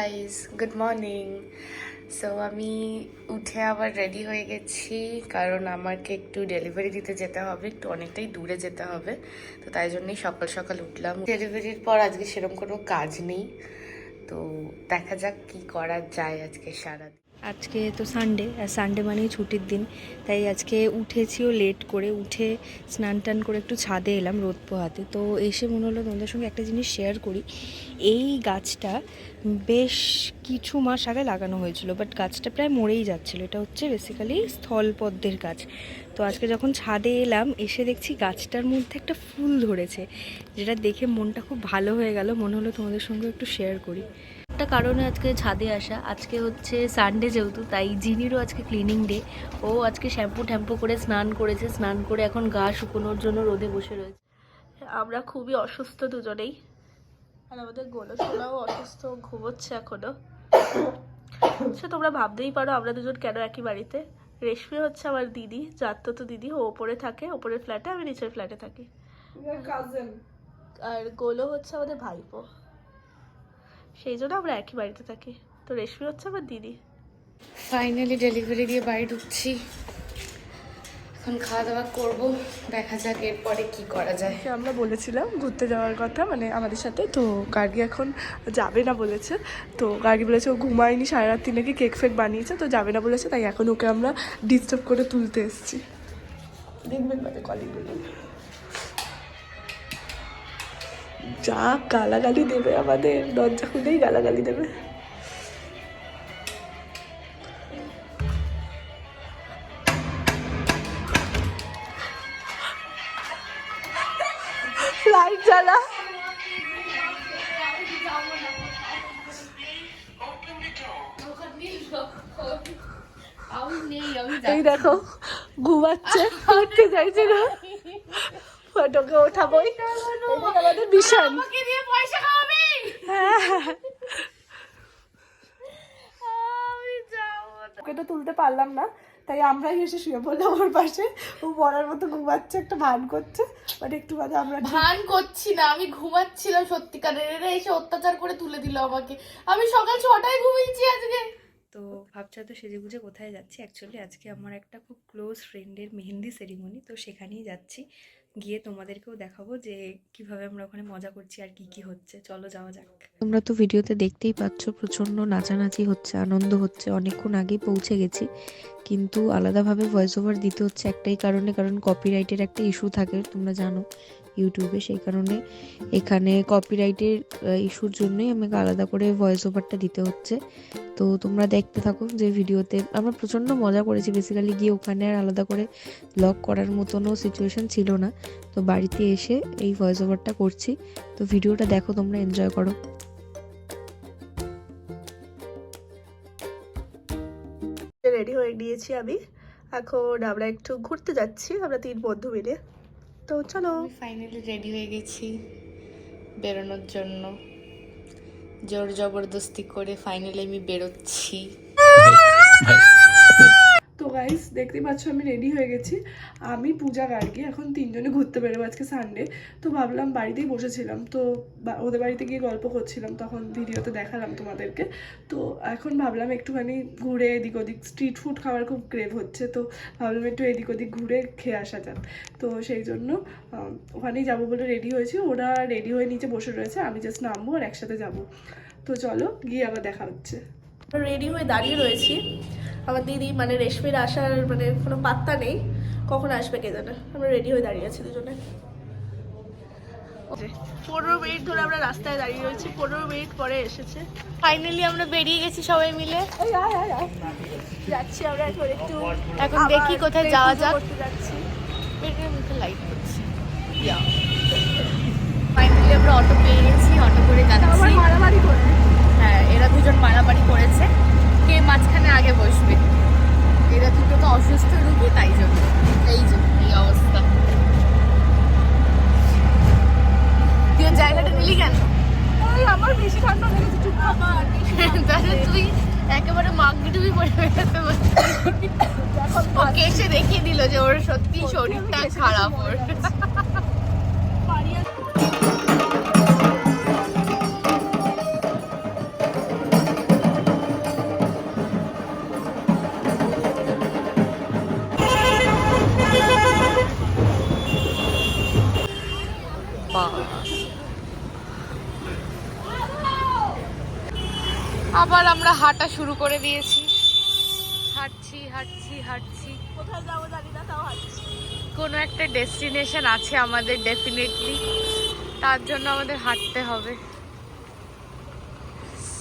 Guys, good morning. So আমি উঠে আবার রেডি হয়ে গেছি, কারণ আমাকে একটু ডেলিভারি দিতে যেতে হবে, একটু অনেকটাই দূরে যেতে হবে। তো তাই জন্যই সকাল সকাল উঠলাম। ডেলিভারির পর আজকে সেরকম কোনো কাজ নেই, তো দেখা যাক কি করা যায় আজকে সারা। আজকে তো সানডে, আর সানডে মানেই ছুটির দিন, তাই আজকে উঠেছিও লেট করে। উঠে স্নান টান করে একটু ছাদে এলাম রোদ পোহাতে। তো এসে মনে হলো তোমাদের সঙ্গে একটা জিনিস শেয়ার করি। এই গাছটা বেশ কিছু মাস আগে লাগানো হয়েছিল, বাট গাছটা প্রায় মরেই যাচ্ছিলো। এটা হচ্ছে বেসিক্যালি স্থলপদ্মের গাছ। তো আজকে যখন ছাদে এলাম, এসে দেখছি গাছটার মধ্যে একটা ফুল ধরেছে, যেটা দেখে মনটা খুব ভালো হয়ে গেল। মনে হলো তোমাদের সঙ্গে একটু শেয়ার করি। একটা কারণে আজকে ছাদে আসা, আজকে হচ্ছে সানডে যেহেতু, তাই জিনিরও আজকে ক্লিনিং ডে। ও আজকে শ্যাম্পু ট্যাম্পু করে স্নান করেছে, স্নান করে এখন গা শুকোনোর জন্য রোদে বসে রয়েছে। আমরা খুবই অসুস্থ দুজনেই, আর আমাদের গোলো সোনাও অসুস্থ, ঘুমোচ্ছে এখনো। সে তোমরা ভাবতেই পারো আমরা দুজন কেন একই বাড়িতে। রেশমি হচ্ছে আমার দিদি, জাততো দিদি। ও ওপরে থাকে, ওপরের ফ্ল্যাটে, আমি নিচের ফ্ল্যাটে থাকি। আর গোলো হচ্ছে আমাদের ভাইপো, সেই জন্য আমরা একই বাড়িতে থাকি। তো রেশমি হচ্ছে আমার দিদি। ফাইনালি ডেলিভারি দিয়ে বাড়ি ঢুকছি, এখন খাওয়া দাওয়া করবো, দেখা যাক এরপরে কি করা যায়। আমরা বলেছিলাম ঘুরতে যাওয়ার কথা, মানে আমাদের সাথে। তো গার্গি এখন যাবে না বলেছে। তো গার্গি বলেছে ও ঘুমায়নি, সারা রাত্রি নাকি কেক ফেক বানিয়েছে, তো যাবে না বলেছে। তাই এখন ওকে আমরা ডিস্টার্ব করে তুলতে এসেছি। দেখবেন মানে কলিগুলো যা গালাগালি দেবে, আমাদের দরজা খুলেই গালাগালি দেবে। লাইট জ্বালা। এই দেখো ঘুমাচ্ছে, উঠতে চাইছে না। ফটোকে ওঠাবোই, আমাদের ভীষণ। ওকে তো তুলতে পারলাম না, তাই আমরাই এসে শুয়ে পড়লাম ওর পাশে। ও পড়ার মতো ঘুমাচ্ছে, একটা ভান করছে। বাট একটু বাদে আমরা ভান করছি না, আমি ঘুমাচ্ছিলাম সত্যিকারের। এরা এসে অত্যাচার করে তুলে দিল আমাকে। আমি সকাল 6টায় ঘুমিয়েছি আজকে। তো ভাবছা তো সেজে গুজে কোথায় যাচ্ছি। অ্যাকচুয়ালি আজকে আমার একটা খুব ক্লোজ ফ্রেন্ডের মেহেন্দি সেরিমনি, তো সেখানেই যাচ্ছি। গিয়ে তোমাদেরকেও দেখাবো যে কিভাবে আমরা ওখানে মজা করছি আর কি কি হচ্ছে। চলো যাওয়া যাক। তোমরা তো ভিডিওতে দেখতেই পাচ্ছ প্রচণ্ড নাচানাচি হচ্ছে, আনন্দ হচ্ছে। অনেকক্ষণ আগেই পৌঁছে গেছি, কিন্তু আলাদাভাবে ভয়েস ওভার দিতে হচ্ছে একটাই কারণে, কারণ কপিরাইটের একটা ইস্যু থাকে তোমরা জানো ইউটিউবে। সেই কারণে এখানে কপিরাইটের ইস্যুর জন্যই আমাকে আলাদা করে ভয়েস ওভারটা দিতে হচ্ছে। তো তোমরা দেখতে থাকো যে ভিডিওতে আমরা প্রচণ্ড মজা করেছি। বেসিক্যালি গিয়ে ওখানে আর আলাদা করে ব্লগ করার মতনও সিচুয়েশন ছিল না, তো বাড়িতে এসে এই ভয়েস ওভারটা করছি। তো ভিডিওটা দেখো, তোমরা এনজয় করো। রেডি হয়ে নিয়েছি আমি, এখন আমরা একটু ঘুরতে যাচ্ছি, আমরা 3 বন্ধু মিলে। তো চলো। আমি ফাইনালি রেডি হয়ে গেছি বেরোনোর জন্য। জোর জবরদস্তি করে ফাইনালি আমি বেরোচ্ছি। তো গাইস দেখতেই পাচ্ছ আমি রেডি হয়ে গেছি। আমি পূজা গার্গি এখন 3 জনে ঘুরতে বেরোবো, আজকে সানডে। তো ভাবলাম, বাড়িতেই বসেছিলাম, তো ওদের বাড়িতে গিয়ে গল্প করছিলাম, তখন ভিডিওতে দেখালাম তোমাদেরকে। তো এখন ভাবলাম একটুখানি ঘুরে এদিক ওদিক, স্ট্রিট ফুড খাওয়ার খুব ক্রেভ হচ্ছে, তো ভাবলাম একটু এদিক ওদিক ঘুরে খেয়ে আসা যাক। তো সেই জন্য ওখানেই যাবো বলে রেডি হয়েছি। ওরা রেডি হয়ে নিচে বসে রয়েছে, আমি জাস্ট নামবো আর একসাথে যাবো। তো চলো গিয়ে আবার দেখা হচ্ছে। রেডি হয়ে দাঁড়িয়ে রয়েছি, আমার দিদি মানে রেশমির আসার মানে কোনো পাত্তা নেই, কখন আসবে কে জানে। আমরা রেডি হয়ে দাঁড়িয়ে আছি দুজনে। 15 মিনিট ধরে আমরা রাস্তায় দাঁড়িয়ে রয়েছি, 15 মিনিট পরে এসেছে। ফাইনালি আমরা বেরিয়ে গেছি সবাই মিলে। যাচ্ছি আমরা এখন একটু, এখন দেখি কোথায় যাওয়া যাক। যাচ্ছি। পেটের মুখে লাইট করছি। ফাইনালি আমরা অটো পেয়ে গেছি, অটো করে যাচ্ছি। মারামারি করে, হ্যাঁ, এরা দুজন মারামারি করেছে, কে মাঝখানে আগে বসবে। এরা দুটো তো অসুস্থ রোগী, তাই জন্য এই যে এই অবস্থা। তুই জায়গাটা নিলি কেন? আমার বেশি ঠান্ডা লেগেছে, চুপ খাবার। তাহলে তুই একেবারে মাগি টুবি পরে বেরোতে পারছিস। ওকে এসে দেখিয়ে দিল যে ওর সত্যি শরীরটা খারাপ। ওর আবার আমরা হাঁটা শুরু করে দিয়েছি। হাঁটছি হাঁটছি হাঁটছি, কোথায় যাবো জানি না, তাও হাঁটছি। কোনো একটা ডেস্টিনেশন আছে আমাদের ডেফিনেটলি, তার জন্য আমাদের হাঁটতে হবে।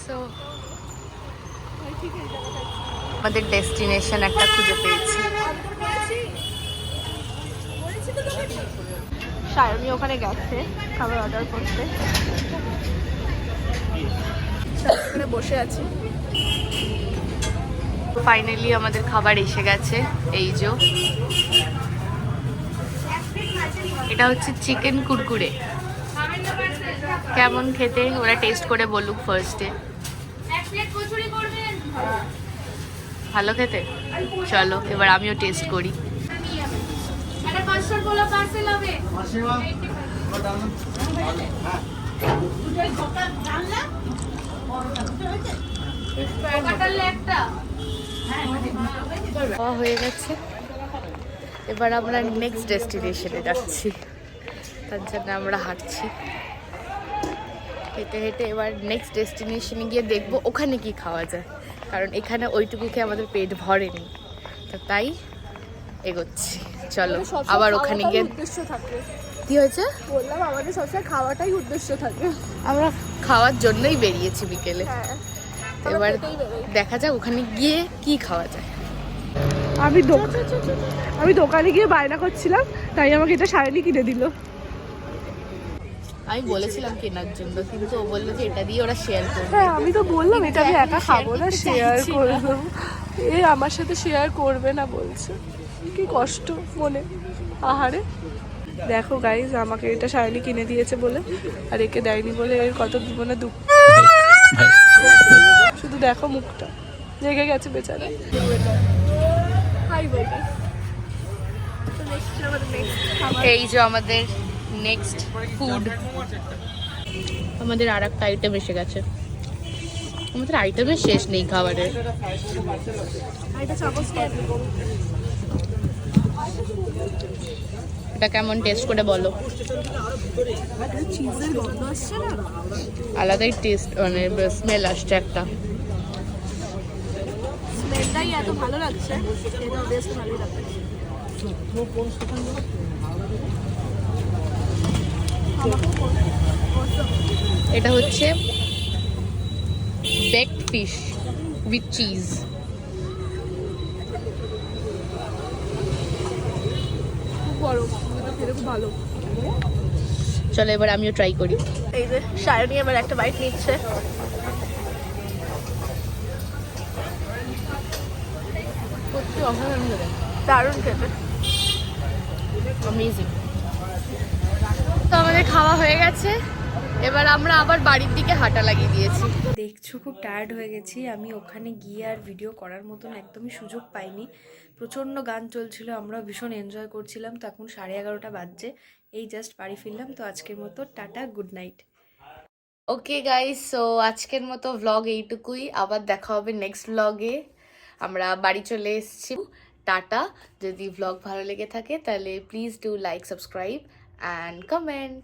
সো আমাদের ডেস্টিনেশন একটা খুঁজে পেয়েছি। সায়নী ওখানে গেছে খাবার অর্ডার করতে, ওখানে বসে আছি। ফাইনালি আমাদের খাবার এসে গেছে, এই যে এটা হচ্ছে চিকেন কুরকুরে। কেমন খেতে ওরা টেস্ট করে বলুক ফার্স্টে। ভালো খেতে, চলো এবার আমিও টেস্ট করি। খাওয়া হয়ে গেছে, এবার আমরা নেক্সট ডেস্টিনেশনে যাচ্ছি, তার জন্য আমরা হাঁটছি। হেঁটে হেঁটে এবার নেক্সট ডেস্টিনেশনে গিয়ে দেখবো ওখানে কি খাওয়া যায়, কারণ এখানে ওইটুকু খেয়ে আমাদের পেট ভরেনি, তো তাই এগোচ্ছি। চলো আবার ওখানে গিয়ে। উদ্দেশ্য থাকে, কি হয়েছে? বললাম আমাদের সবসময় খাওয়াটাই উদ্দেশ্য থাকে। আমরা খাওয়ার জন্যই বেরিয়েছি বিকেলে, হ্যাঁ, তো এবার দেখা যাক ওখানে গিয়ে কি খাওয়া যায়। আমি দোকানে গিয়ে বায়না করছিলাম, তাই আমাকে এটা সায়নী কিনে দিল। আমি বলেছিলাম কেনার জন্য, কিন্তু ও বললো যে এটা দিয়ে ওরা শেয়ার করবে। হ্যাঁ, আমি তো বললাম এটা আমি কিন্তু একা আমি খাবো না, share শেয়ার করতে করে চাইছি দেবো। এ আমার সাথে শেয়ার করবে না বলছে, কি কষ্ট মনে। আহারে দেখো গাইজ, আমাকে এটা সায়নী কিনে দিয়েছে বলে, আর একে দেয়নি বলে এর কত জীবনে দুঃখ। শুধু দেখো মুখটা, জেগে গেছে বেচারা। এই যে আমাদের নেক্সট ফুড, আমাদের আর একটা আইটেম এসে গেছে। আমাদের আইটেমের শেষ নেই খাবারের। এটা কেমন টেস্ট করে বলো। চিজের গন্ধ আসছে না, আলাদাই টেস্ট, মানে স্মেল আসছে একটা। স্মেলটাই এত ভালো লাগছে, এটাও বেশ ভালোই লাগছে। এটা হচ্ছে বেকড ফিশ উইথ চিজ। খুব বড়, খেতে খুব ভালো। চলো এবার আমিও ট্রাই করি। এই যে সায়নী এবার একটা বাইট নিচ্ছে। সত্যি অসাধারণ খেতে, দারুণ খেতে। অ্যামেজিং। তো আমাদের খাওয়া হয়ে গেছে, এবার আমরা আবার বাড়ির দিকে হাঁটা লাগিয়ে দিয়েছি। দেখছো খুব টায়ার্ড হয়ে গেছি। আমি ওখানে গিয়ে আর ভিডিও করার মতন একদমই সুযোগ পাইনি। প্রচণ্ড গান চলছিল, আমরা ভীষণ এনজয় করছিলাম। তো এখন 11:30 বাজছে, এই জাস্ট বাড়ি ফিরলাম। তো আজকের মতো tata, good night. Okay guys, so আজকের মতো ভ্লগ এইটুকুই, আবার দেখা হবে নেক্সট ভ্লগে। আমরা বাড়ি চলে এসেছি, টাটা। যদি ভ্লগ ভালো লেগে থাকে তাহলে please do like, subscribe and comment.